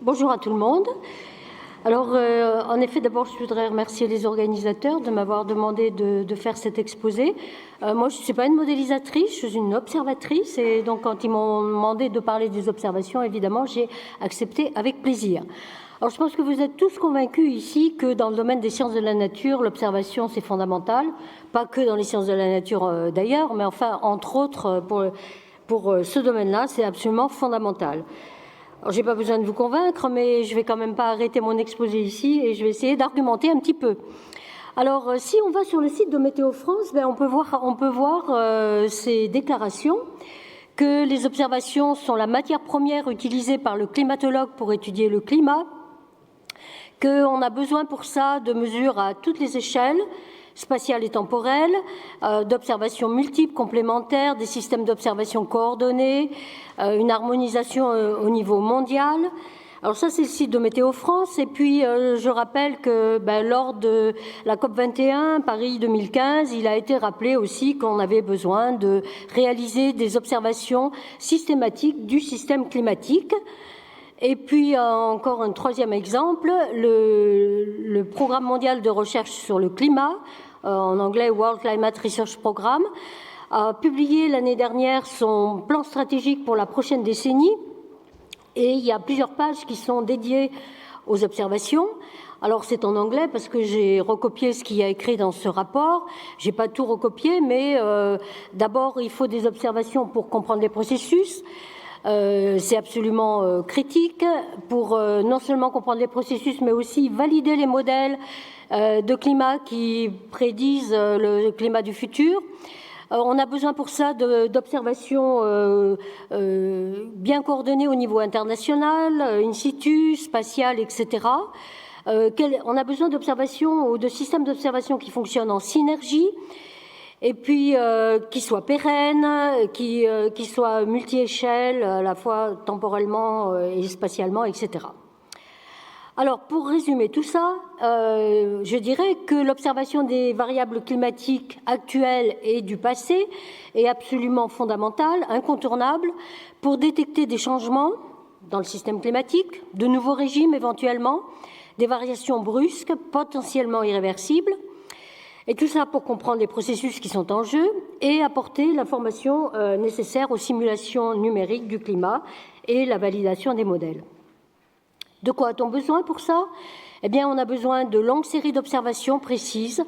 Bonjour à tout le monde. Alors, en effet, d'abord, je voudrais remercier les organisateurs de m'avoir demandé de faire cet exposé. Moi, je ne suis pas une modélisatrice, je suis une observatrice, et donc quand ils m'ont demandé de parler des observations, évidemment, j'ai accepté avec plaisir. Alors, je pense que vous êtes tous convaincus ici que dans le domaine des sciences de la nature, l'observation, c'est fondamental. Pas que dans les sciences de la nature d'ailleurs, mais enfin, entre autres, pour ce domaine-là, c'est absolument fondamental. Je n'ai pas besoin de vous convaincre, mais je ne vais quand même pas arrêter mon exposé ici et je vais essayer d'argumenter un petit peu. Alors, si on va sur le site de Météo France, on peut voir ces déclarations que les observations sont la matière première utilisée par le climatologue pour étudier le climat, qu'on a besoin pour ça de mesures à toutes les échelles, spatiales et temporelles, d'observations multiples, complémentaires, des systèmes d'observation coordonnés, une harmonisation au niveau mondial. Alors ça, c'est le site de Météo France. Et puis, je rappelle que lors de la COP21, Paris 2015, il a été rappelé aussi qu'on avait besoin de réaliser des observations systématiques du système climatique. Et puis, encore un troisième exemple, le Programme mondial de recherche sur le climat, en anglais World Climate Research Programme, a publié l'année dernière son plan stratégique pour la prochaine décennie. Et il y a plusieurs pages qui sont dédiées aux observations. Alors, c'est en anglais parce que j'ai recopié ce qu'il y a écrit dans ce rapport. Je n'ai pas tout recopié, mais d'abord, il faut des observations pour comprendre les processus. C'est absolument critique pour non seulement comprendre les processus, mais aussi valider les modèles de climat qui prédisent le climat du futur. On a besoin pour ça d'observations bien coordonnées au niveau international, in situ, spatial, etc. On a besoin d'observations ou de systèmes d'observation qui fonctionnent en synergie, et puis qui soient pérennes, qui soient multi-échelles, à la fois temporellement et spatialement, etc. Alors, pour résumer tout ça, je dirais que l'observation des variables climatiques actuelles et du passé est absolument fondamentale, incontournable, pour détecter des changements dans le système climatique, de nouveaux régimes éventuellement, des variations brusques, potentiellement irréversibles, et tout ça pour comprendre les processus qui sont en jeu et apporter l'information nécessaire aux simulations numériques du climat et la validation des modèles. De quoi a-t-on besoin pour ça ? Eh bien, on a besoin de longues séries d'observations précises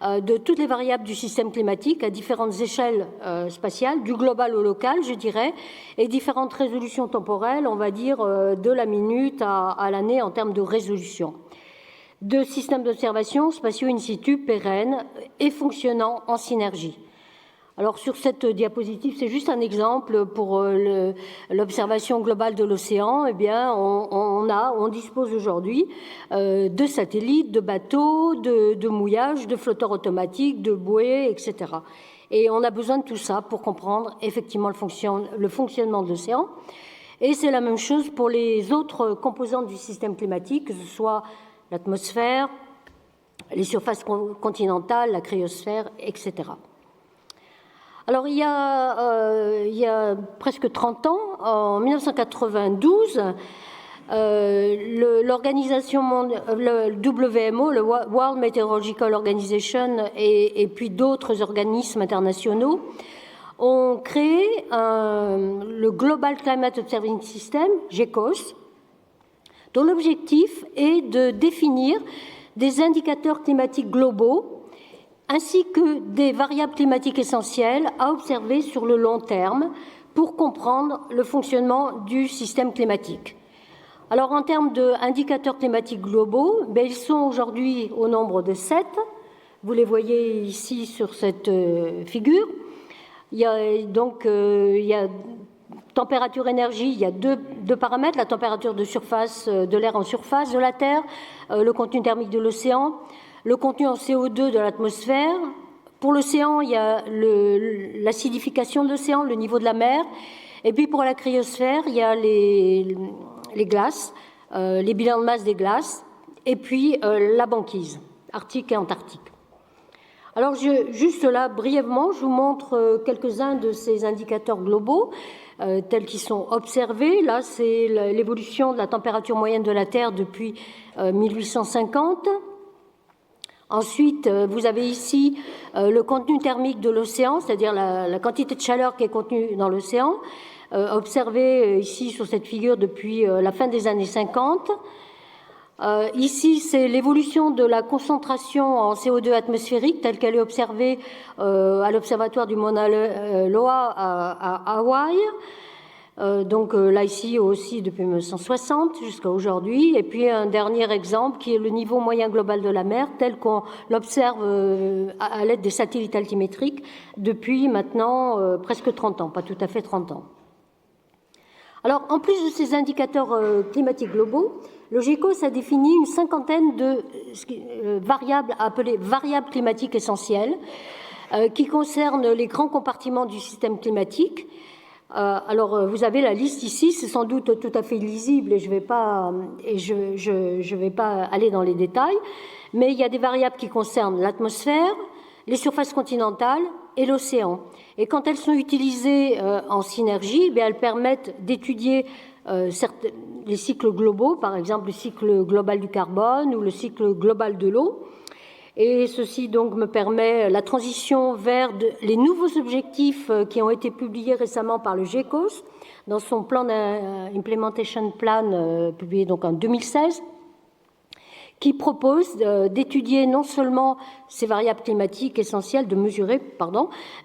de toutes les variables du système climatique à différentes échelles spatiales, du global au local, je dirais, et différentes résolutions temporelles, on va dire de la minute à l'année en termes de résolution. De systèmes d'observation spatiaux in situ pérennes et fonctionnant en synergie. Alors sur cette diapositive, c'est juste un exemple pour l'observation globale de l'océan. Eh bien, on dispose aujourd'hui de satellites, de bateaux, de mouillages, de flotteurs automatiques, de bouées, etc. Et on a besoin de tout ça pour comprendre effectivement le fonctionnement de l'océan. Et c'est la même chose pour les autres composantes du système climatique, que ce soit l'atmosphère, les surfaces continentales, la cryosphère, etc. Alors, il y a presque 30 ans, en 1992, l'organisation le WMO, le World Meteorological Organization, et puis d'autres organismes internationaux, ont créé le Global Climate Observing System, GECOS, dont l'objectif est de définir des indicateurs climatiques globaux ainsi que des variables climatiques essentielles à observer sur le long terme pour comprendre le fonctionnement du système climatique. Alors, en termes d'indicateurs climatiques globaux, ils sont aujourd'hui au nombre de 7. Vous les voyez ici sur cette figure. Il y a température-énergie, il y a deux paramètres, la température de surface de l'air en surface de la Terre, le contenu thermique de l'océan, le contenu en CO2 de l'atmosphère. Pour l'océan, il y a l'acidification de l'océan, le niveau de la mer. Et puis pour la cryosphère, il y a les glaces, les bilans de masse des glaces, et puis la banquise, arctique et antarctique. Alors juste là, brièvement, je vous montre quelques-uns de ces indicateurs globaux. tels qu'ils sont observés. Là, c'est l'évolution de la température moyenne de la Terre depuis 1850. Ensuite, vous avez ici le contenu thermique de l'océan, c'est-à-dire la quantité de chaleur qui est contenue dans l'océan, observée ici sur cette figure depuis la fin des années 50. Ici, c'est l'évolution de la concentration en CO2 atmosphérique telle qu'elle est observée à l'observatoire du Mauna Loa à Hawaï. Donc là, ici aussi depuis 1960 jusqu'à aujourd'hui. Et puis un dernier exemple qui est le niveau moyen global de la mer tel qu'on l'observe à l'aide des satellites altimétriques depuis maintenant presque 30 ans, pas tout à fait 30 ans. Alors, en plus de ces indicateurs climatiques globaux, le GECOS a défini une cinquantaine de variables appelées variables climatiques essentielles qui concernent les grands compartiments du système climatique. Alors, vous avez la liste ici, c'est sans doute tout à fait lisible et je vais pas aller dans les détails, mais il y a des variables qui concernent l'atmosphère, les surfaces continentales et l'océan. Et quand elles sont utilisées en synergie, elles permettent d'étudier les cycles globaux, par exemple le cycle global du carbone ou le cycle global de l'eau. Et ceci donc me permet la transition vers les nouveaux objectifs qui ont été publiés récemment par le GECOS dans son plan d'implementation plan publié donc en 2016, qui propose d'étudier non seulement ces variables climatiques essentielles, de mesurer,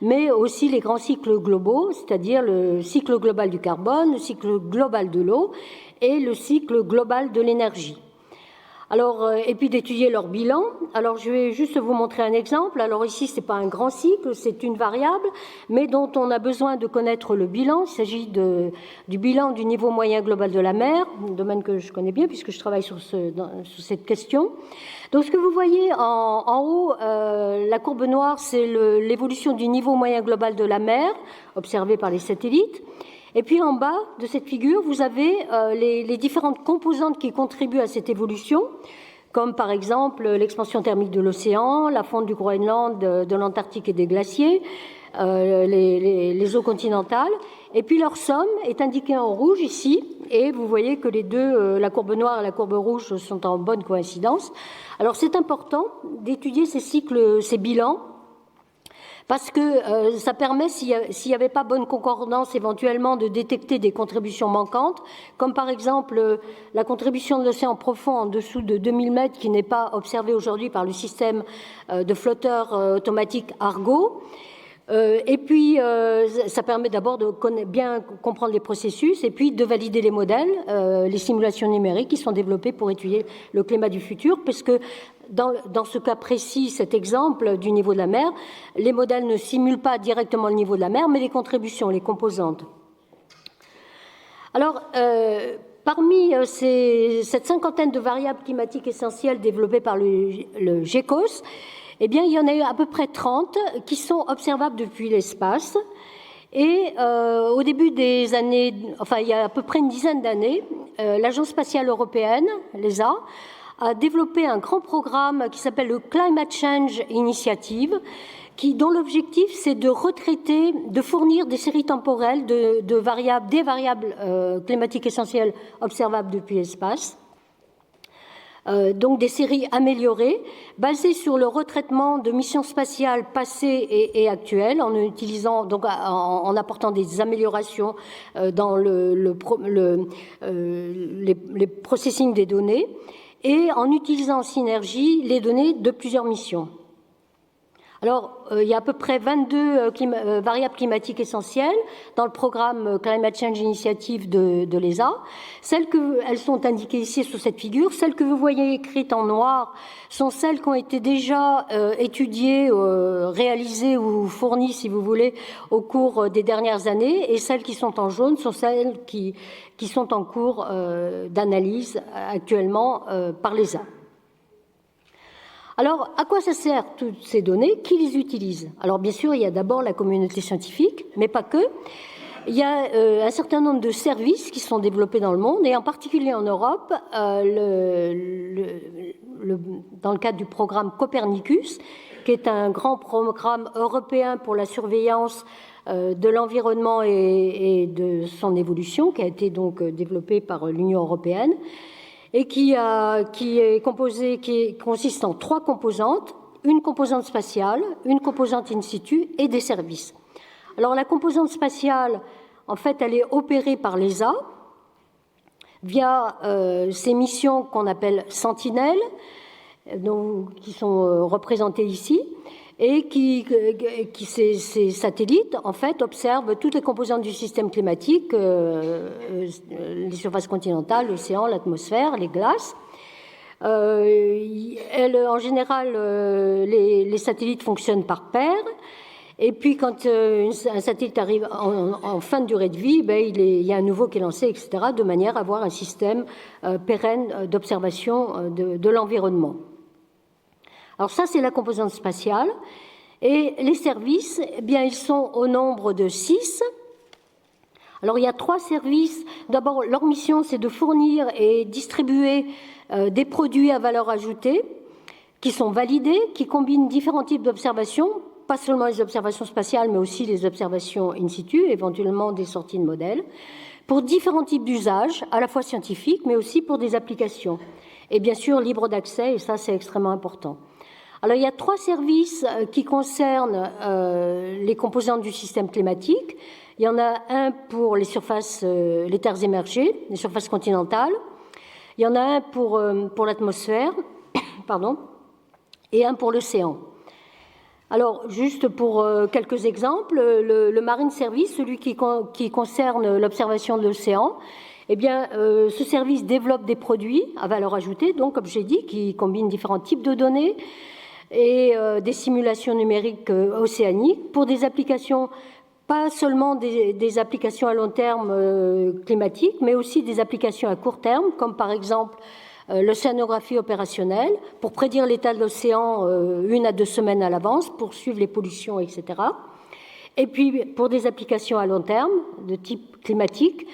mais aussi les grands cycles globaux, c'est-à-dire le cycle global du carbone, le cycle global de l'eau et le cycle global de l'énergie. Alors, et puis d'étudier leur bilan. Alors, je vais juste vous montrer un exemple. Alors ici, c'est pas un grand cycle, c'est une variable, mais dont on a besoin de connaître le bilan. Il s'agit du bilan du niveau moyen global de la mer, un domaine que je connais bien puisque je travaille sur cette question. Donc, ce que vous voyez en haut, la courbe noire, c'est l'évolution du niveau moyen global de la mer, observé par les satellites. Et puis en bas de cette figure, vous avez les différentes composantes qui contribuent à cette évolution, comme par exemple l'expansion thermique de l'océan, la fonte du Groenland, de l'Antarctique et des glaciers, les eaux continentales. Et puis leur somme est indiquée en rouge ici, et vous voyez que les deux, la courbe noire et la courbe rouge, sont en bonne coïncidence. Alors c'est important d'étudier ces cycles, ces bilans, parce que ça permet, s'il n'y avait pas bonne concordance, éventuellement de détecter des contributions manquantes, comme par exemple la contribution de l'océan profond en dessous de 2000 mètres qui n'est pas observée aujourd'hui par le système de flotteurs automatiques Argo. Et puis, ça permet d'abord de bien comprendre les processus et puis de valider les modèles, les simulations numériques qui sont développées pour étudier le climat du futur, parce que dans ce cas précis, cet exemple du niveau de la mer, les modèles ne simulent pas directement le niveau de la mer, mais les contributions, les composantes. Alors, parmi cette cinquantaine de variables climatiques essentielles développées par le GECOS, eh bien, il y en a eu à peu près 30 qui sont observables depuis l'espace. Et au début des années, enfin, il y a à peu près une dizaine d'années, l'Agence spatiale européenne, l'ESA, a développé un grand programme qui s'appelle le Climate Change Initiative, dont l'objectif, c'est de retraiter, de fournir des séries temporelles des variables climatiques essentielles observables depuis l'espace. Donc des séries améliorées, basées sur le retraitement de missions spatiales passées et actuelles, en utilisant, donc en apportant des améliorations dans les processing des données, et en utilisant en synergie les données de plusieurs missions. Alors, il y a à peu près 22 variables climatiques essentielles dans le programme Climate Change Initiative de l'ESA. Elles sont indiquées ici sur cette figure. Celles que vous voyez écrites en noir sont celles qui ont été déjà étudiées, réalisées ou fournies, si vous voulez, au cours des dernières années. Et celles qui sont en jaune sont celles qui sont en cours d'analyse actuellement par l'ESA. Alors, à quoi ça sert toutes ces données? Qui les utilise? Alors, bien sûr, il y a d'abord la communauté scientifique, mais pas que. Il y a un certain nombre de services qui sont développés dans le monde, et en particulier en Europe, dans le cadre du programme Copernicus, qui est un grand programme européen pour la surveillance de l'environnement et de son évolution, qui a été donc développé par l'Union européenne, et qui consiste en 3 composantes, une composante spatiale, une composante in situ et des services. Alors la composante spatiale, en fait, elle est opérée par l'ESA via ces missions qu'on appelle Sentinelle, qui sont représentées ici, et ces satellites, en fait, observent toutes les composantes du système climatique, les surfaces continentales, l'océan, l'atmosphère, les glaces. En général, les satellites fonctionnent par paires. Et puis, quand un satellite arrive en fin de durée de vie, il y a un nouveau qui est lancé, etc., de manière à avoir un système pérenne d'observation de l'environnement. Alors ça, c'est la composante spatiale. Et les services, eh bien, ils sont au nombre de 6. Alors, il y a 3 services. D'abord, leur mission, c'est de fournir et distribuer des produits à valeur ajoutée qui sont validés, qui combinent différents types d'observations, pas seulement les observations spatiales, mais aussi les observations in situ, éventuellement des sorties de modèles, pour différents types d'usages, à la fois scientifiques, mais aussi pour des applications. Et bien sûr, libre d'accès, et ça, c'est extrêmement important. Alors, il y a 3 services qui concernent les composantes du système climatique. Il y en a un pour les terres émergées, les surfaces continentales. Il y en a un pour l'atmosphère, pardon, et un pour l'océan. Alors, juste pour quelques exemples, le Marine Service, celui qui concerne l'observation de l'océan, eh bien, ce service développe des produits à valeur ajoutée, donc, comme j'ai dit, qui combinent différents types de données et des simulations numériques océaniques pour des applications, pas seulement des applications à long terme climatiques, mais aussi des applications à court terme, comme par exemple l'océanographie opérationnelle, pour prédire l'état de l'océan 1 à 2 semaines à l'avance, pour suivre les pollutions, etc. Et puis pour des applications à long terme, de type climatique,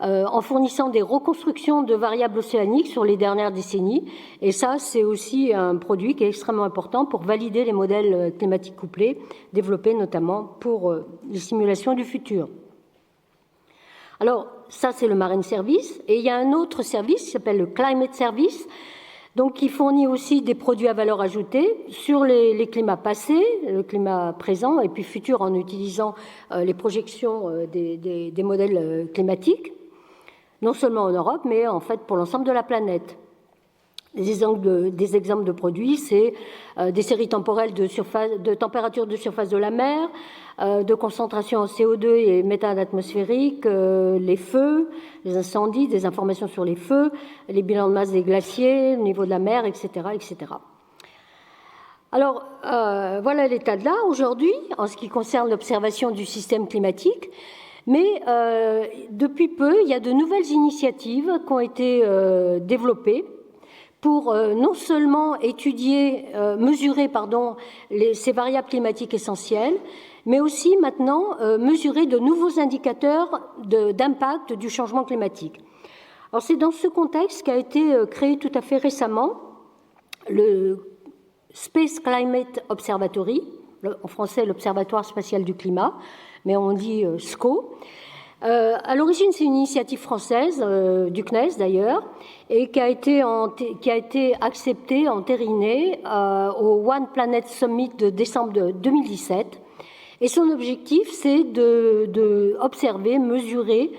en fournissant des reconstructions de variables océaniques sur les dernières décennies. Et ça, c'est aussi un produit qui est extrêmement important pour valider les modèles climatiques couplés, développés notamment pour les simulations du futur. Alors, ça, c'est le Marine Service. Et il y a un autre service qui s'appelle le Climate Service, donc qui fournit aussi des produits à valeur ajoutée sur les climats passés, le climat présent et puis futur, en utilisant les projections des modèles climatiques, non seulement en Europe, mais en fait pour l'ensemble de la planète. Des exemples de produits, c'est des séries temporelles de température de surface de la mer, de concentration en CO2 et méthane atmosphérique, les feux, les incendies, des informations sur les feux, les bilans de masse des glaciers, le niveau de la mer, etc., etc. Alors, voilà l'état de l'art aujourd'hui en ce qui concerne l'observation du système climatique. Mais depuis peu, il y a de nouvelles initiatives qui ont été développées pour non seulement mesurer ces variables climatiques essentielles, mais aussi maintenant mesurer de nouveaux indicateurs d'impact du changement climatique. Alors c'est dans ce contexte qu'a été créé tout à fait récemment le Space Climate Observatory, en français l'Observatoire spatial du climat, mais on dit SCO. À l'origine, c'est une initiative française, du CNES d'ailleurs, et qui a été acceptée, entérinée au One Planet Summit de décembre 2017. Et son objectif, c'est de observer, mesurer,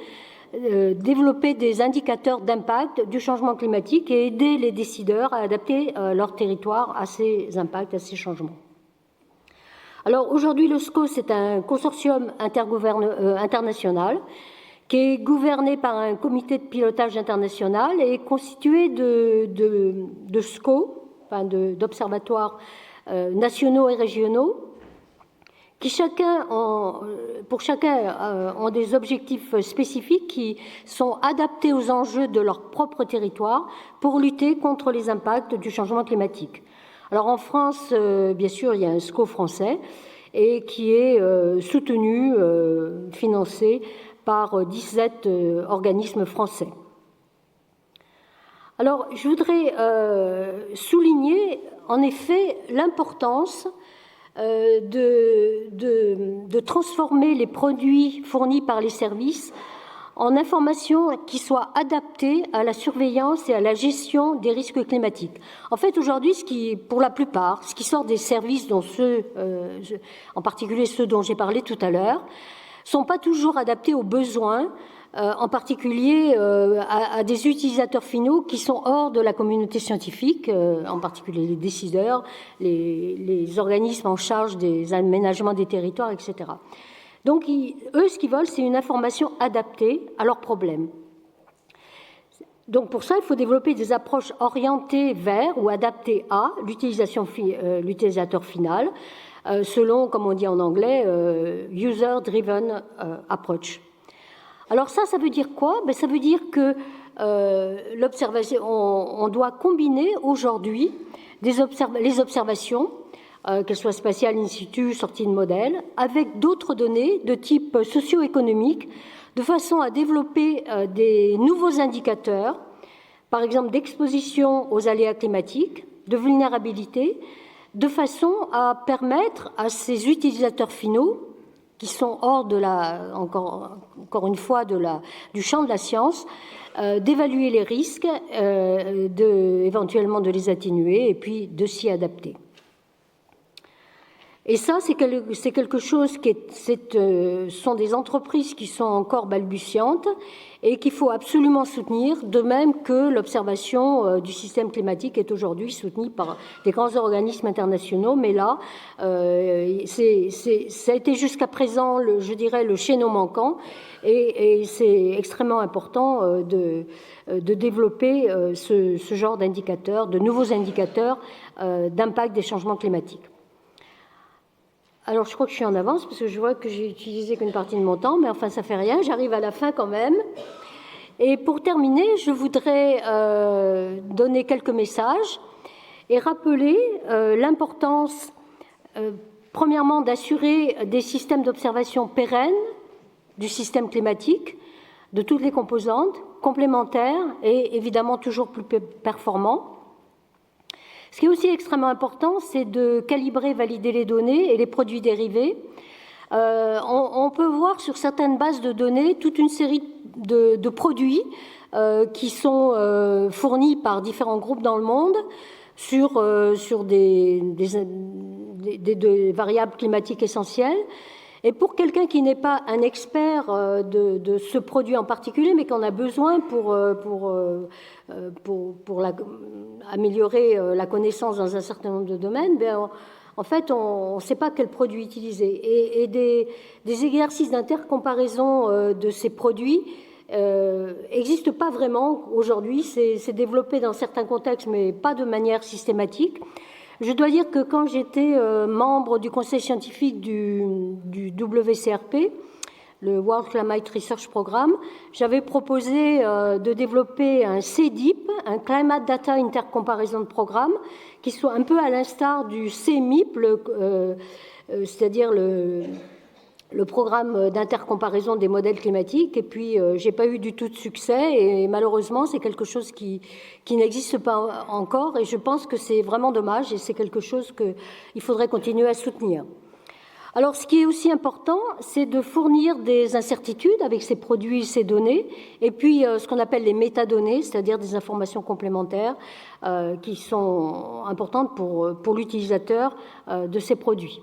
développer des indicateurs d'impact du changement climatique et aider les décideurs à adapter leur territoire à ces impacts, à ces changements. Alors aujourd'hui, le SCO, c'est un consortium international qui est gouverné par un comité de pilotage international et constitué de SCO, enfin d'observatoires nationaux et régionaux, qui pour chacun ont des objectifs spécifiques qui sont adaptés aux enjeux de leur propre territoire pour lutter contre les impacts du changement climatique. Alors en France, bien sûr, il y a un SCO français et qui est soutenu, financé par 17 organismes français. Alors je voudrais souligner en effet l'importance de transformer les produits fournis par les services en informations qui soient adaptées à la surveillance et à la gestion des risques climatiques. En fait, aujourd'hui, pour la plupart, ce qui sort des services, dont en particulier ceux dont j'ai parlé tout à l'heure, sont pas toujours adaptés aux besoins, en particulier à des utilisateurs finaux qui sont hors de la communauté scientifique, en particulier les décideurs, les organismes en charge des aménagements des territoires, etc. Donc, eux, ce qu'ils veulent, c'est une information adaptée à leurs problèmes. Donc, pour ça, il faut développer des approches orientées vers ou adaptées à l'utilisateur final, selon, comme on dit en anglais, user-driven approach. Alors ça veut dire quoi? Ça veut dire que l'observation, on doit combiner aujourd'hui les observations, qu'elles soient spatiales, in situ, sorties de modèles, avec d'autres données de type socio-économique, de façon à développer des nouveaux indicateurs, par exemple d'exposition aux aléas climatiques, de vulnérabilité, de façon à permettre à ces utilisateurs finaux, qui sont hors de encore une fois du champ de la science, d'évaluer les risques, éventuellement de les atténuer et puis de s'y adapter. Et ça, c'est quelque chose sont des entreprises qui sont encore balbutiantes et qu'il faut absolument soutenir, de même que l'observation du système climatique est aujourd'hui soutenue par des grands organismes internationaux. Mais là, ça a été jusqu'à présent, je dirais, le chaînon manquant, et c'est extrêmement important de développer ce genre d'indicateurs, de nouveaux indicateurs d'impact des changements climatiques. Alors, je crois que je suis en avance, parce que je vois que j'ai utilisé qu'une partie de mon temps, mais enfin, ça fait rien, j'arrive à la fin quand même. Et pour terminer, je voudrais donner quelques messages et rappeler l'importance, premièrement, d'assurer des systèmes d'observation pérennes du système climatique, de toutes les composantes, complémentaires et évidemment toujours plus performants. Ce qui est aussi extrêmement important, c'est de calibrer, valider les données et les produits dérivés. On peut voir sur certaines bases de données toute une série de produits qui sont fournis par différents groupes dans le monde sur des variables climatiques essentielles. Et pour quelqu'un qui n'est pas un expert de ce produit en particulier, mais qu'on a besoin pour améliorer la connaissance dans un certain nombre de domaines, en fait, on ne sait pas quel produit utiliser. Et des exercices d'intercomparaison de ces produits n'existent pas vraiment aujourd'hui. C'est développé dans certains contextes, mais pas de manière systématique. Je dois dire que quand j'étais membre du conseil scientifique du WCRP, le World Climate Research Programme, j'avais proposé de développer un CDIP, un Climate Data Intercomparison Programme, qui soit un peu à l'instar du CMIP, c'est-à-dire le programme d'intercomparaison des modèles climatiques. Et puis, j'ai pas eu du tout de succès et malheureusement, c'est quelque chose qui n'existe pas encore et je pense que c'est vraiment dommage et c'est quelque chose qu'il faudrait continuer à soutenir. Alors, ce qui est aussi important, c'est de fournir des incertitudes avec ces produits, ces données, et puis ce qu'on appelle les métadonnées, c'est-à-dire des informations complémentaires qui sont importantes pour l'utilisateur de ces produits.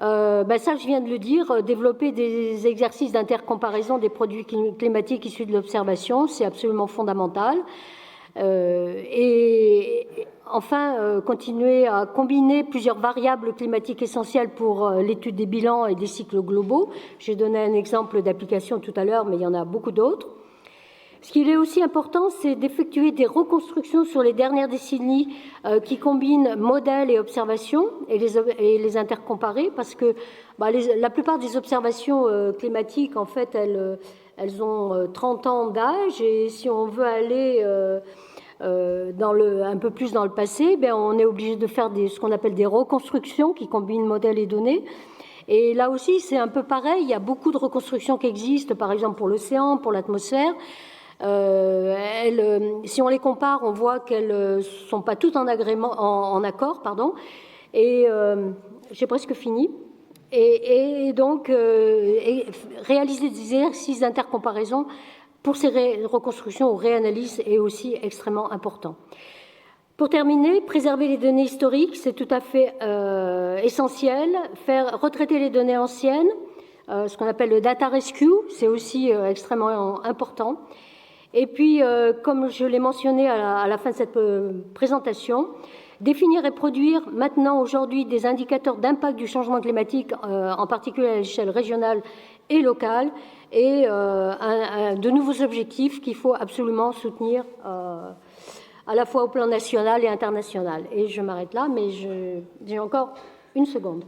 Ça, je viens de le dire, développer des exercices d'intercomparaison des produits climatiques issus de l'observation, c'est absolument fondamental. Et enfin, continuer à combiner plusieurs variables climatiques essentielles pour l'étude des bilans et des cycles globaux. J'ai donné un exemple d'application tout à l'heure, mais il y en a beaucoup d'autres. Ce qui est aussi important, c'est d'effectuer des reconstructions sur les dernières décennies qui combinent modèles et observations et les intercomparer, parce que la plupart des observations climatiques, en fait, elles ont 30 ans d'âge, et si on veut aller un peu plus dans le passé, on est obligé de faire ce qu'on appelle des reconstructions qui combinent modèles et données. Et là aussi, c'est un peu pareil, il y a beaucoup de reconstructions qui existent, par exemple pour l'océan, pour l'atmosphère. Si on les compare, on voit qu'elles ne sont pas toutes en accord, Et j'ai presque fini. Et donc, réaliser des exercices d'intercomparaison pour ces reconstructions ou réanalyses est aussi extrêmement important. Pour terminer, préserver les données historiques, c'est tout à fait essentiel. Retraiter les données anciennes, ce qu'on appelle le data rescue, c'est aussi extrêmement important. Et puis, comme je l'ai mentionné à la fin de cette présentation, définir et produire maintenant, aujourd'hui, des indicateurs d'impact du changement climatique, en particulier à l'échelle régionale et locale, et de nouveaux objectifs qu'il faut absolument soutenir à la fois au plan national et international. Et je m'arrête là, mais j'ai encore une seconde.